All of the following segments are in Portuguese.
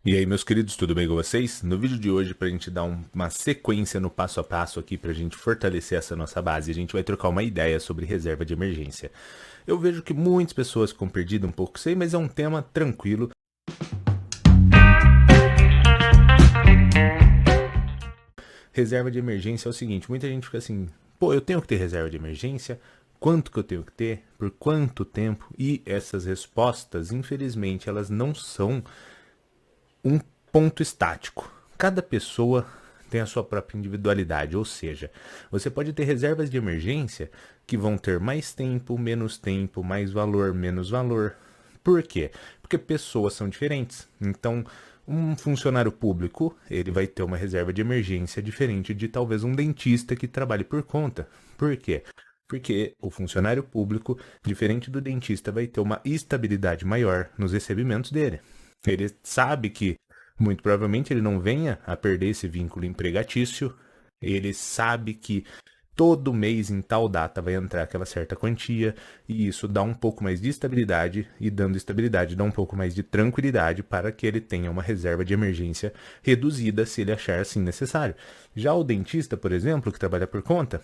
E aí, meus queridos, tudo bem com vocês? No vídeo de hoje, para a gente dar uma sequência no passo a passo aqui, para a gente fortalecer essa nossa base, a gente vai trocar uma ideia sobre reserva de emergência. Eu vejo que muitas pessoas ficam perdidas um pouco, sei, mas é um tema tranquilo. Reserva de emergência é o seguinte, muita gente fica assim, pô, eu tenho que ter reserva de emergência? Quanto que eu tenho que ter? Por quanto tempo? E essas respostas, infelizmente, elas não são um ponto estático. Cada pessoa tem a sua própria individualidade, ou seja, você pode ter reservas de emergência que vão ter mais tempo, mais valor, menos valor. Por quê? Porque pessoas são diferentes. Então, um funcionário público, ele vai ter uma reserva de emergência diferente de talvez um dentista que trabalhe por conta. Por quê? Porque o funcionário público, diferente do dentista, vai ter uma estabilidade maior nos recebimentos dele. Ele sabe que muito provavelmente ele não venha a perder esse vínculo empregatício. Ele sabe que todo mês em tal data vai entrar aquela certa quantia e isso dá um pouco mais de estabilidade e dando estabilidade dá um pouco mais de tranquilidade para que ele tenha uma reserva de emergência reduzida se ele achar assim necessário. Já o dentista, por exemplo, que trabalha por conta,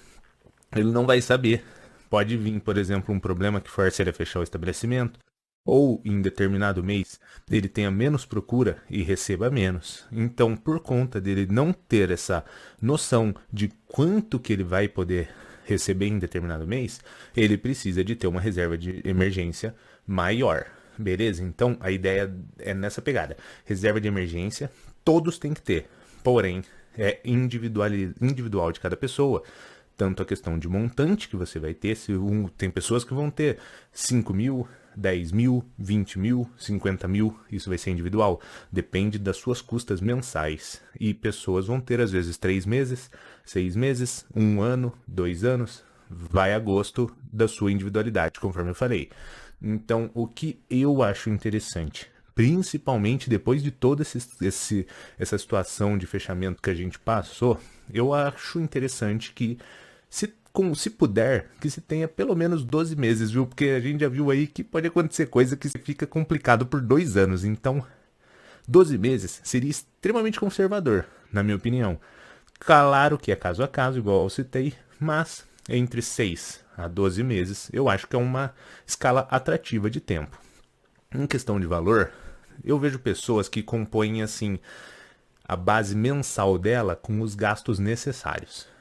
ele não vai saber. Pode vir, por exemplo, um problema que force ele a fechar o estabelecimento, ou em determinado mês ele tenha menos procura e receba menos. Então, por conta dele não ter essa noção de quanto que ele vai poder receber em determinado mês, ele precisa de ter uma reserva de emergência maior. Beleza? Então, a ideia é nessa pegada. Reserva de emergência, todos têm que ter. Porém, é individual de cada pessoa. Tanto a questão de montante que você vai ter, tem pessoas que vão ter 5 mil, 10 mil, 20 mil, 50 mil, isso vai ser individual. Depende das suas custas mensais. E pessoas vão ter, às vezes, 3 meses, 6 meses, 1 ano, 2 anos. Vai a gosto da sua individualidade, conforme eu falei. Então, o que eu acho interessante, principalmente depois de toda essa situação de fechamento que a gente passou, eu acho interessante que se puder, que se tenha pelo menos 12 meses, viu? Porque a gente já viu aí que pode acontecer coisa que fica complicado por 2 anos. Então, 12 meses seria extremamente conservador, na minha opinião. Claro que é caso a caso, igual eu citei, mas entre 6 a 12 meses eu acho que é uma escala atrativa de tempo. Em questão de valor, eu vejo pessoas que compõem assim a base mensal dela com os gastos necessários.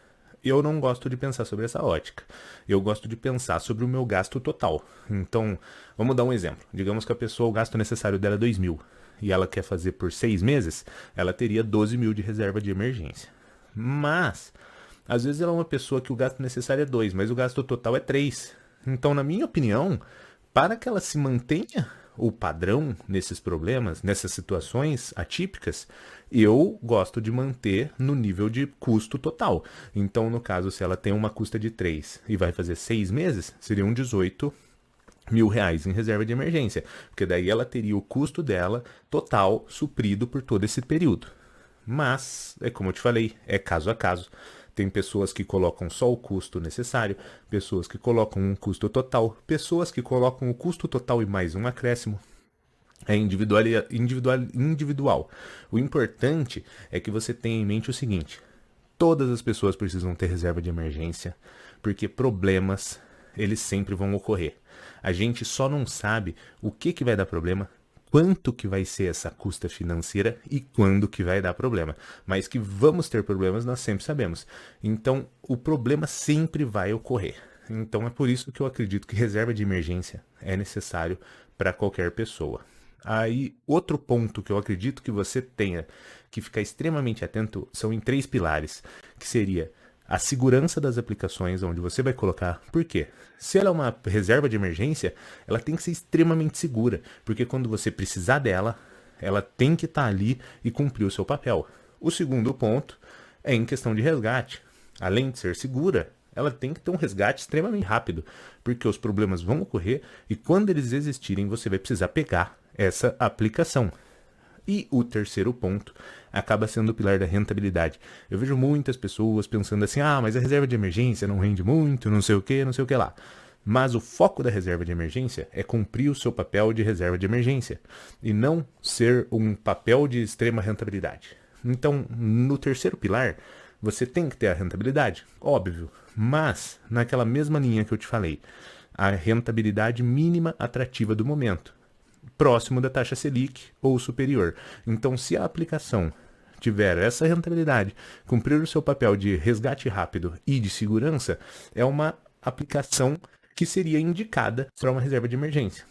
Eu não gosto de pensar sobre essa ótica. Eu gosto de pensar sobre o meu gasto total. Então, vamos dar um exemplo. Digamos que a pessoa, o gasto necessário dela é 2 mil e ela quer fazer por 6 meses, ela teria 12 mil de reserva de emergência. Mas, às vezes ela é uma pessoa que o gasto necessário é 2, mas o gasto total é 3. Então, na minha opinião, para que ela se mantenha o padrão nesses problemas, nessas situações atípicas, eu gosto de manter no nível de custo total. Então, no caso, se ela tem uma custa de 3 e vai fazer 6 meses, seriam 18 mil reais em reserva de emergência, porque daí ela teria o custo dela total suprido por todo esse período. Mas, é como eu te falei, é caso a caso. Tem pessoas que colocam só o custo necessário, pessoas que colocam um custo total, pessoas que colocam o custo total e mais um acréscimo. É individual. O importante é que você tenha em mente o seguinte: todas as pessoas precisam ter reserva de emergência, porque problemas eles sempre vão ocorrer. A gente só não sabe o que vai dar problema, quanto que vai ser essa custa financeira e quando que vai dar problema. Mas que vamos ter problemas, nós sempre sabemos. Então, o problema sempre vai ocorrer. Então, é por isso que eu acredito que reserva de emergência é necessário para qualquer pessoa. Aí, outro ponto que eu acredito que você tenha que ficar extremamente atento são em 3 pilares, que seria a segurança das aplicações onde você vai colocar. Por quê? Se ela é uma reserva de emergência, ela tem que ser extremamente segura, porque quando você precisar dela, ela tem que estar ali e cumprir o seu papel. O segundo ponto é em questão de resgate. Além de ser segura, ela tem que ter um resgate extremamente rápido, porque os problemas vão ocorrer e quando eles existirem, você vai precisar pegar essa aplicação. E o terceiro ponto acaba sendo o pilar da rentabilidade. Eu vejo muitas pessoas pensando assim, mas a reserva de emergência não rende muito, não sei o que lá. Mas o foco da reserva de emergência é cumprir o seu papel de reserva de emergência e não ser um papel de extrema rentabilidade. Então, no terceiro pilar, você tem que ter a rentabilidade, óbvio, mas naquela mesma linha que eu te falei, a rentabilidade mínima atrativa do momento, próximo da taxa Selic ou superior. Então, se a aplicação tiver essa rentabilidade, cumprir o seu papel de resgate rápido e de segurança, é uma aplicação que seria indicada para uma reserva de emergência.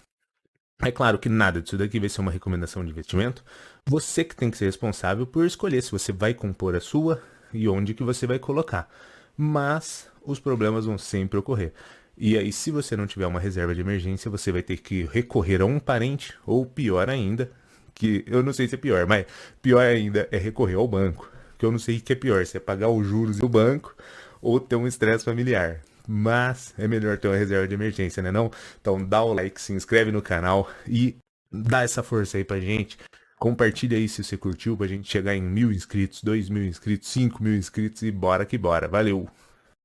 É claro que nada disso daqui vai ser uma recomendação de investimento. Você que tem que ser responsável por escolher se você vai compor a sua e onde que você vai colocar. Mas os problemas vão sempre ocorrer. E aí, se você não tiver uma reserva de emergência, você vai ter que recorrer a um parente, ou pior ainda, que eu não sei se é pior, mas pior ainda é recorrer ao banco. Que eu não sei o que é pior, se é pagar os juros do banco ou ter um estresse familiar. Mas é melhor ter uma reserva de emergência, né não? Então dá o like, se inscreve no canal e dá essa força aí pra gente. Compartilha aí se você curtiu pra gente chegar em 1.000 inscritos, 2.000 inscritos, 5.000 inscritos e bora que bora. Valeu!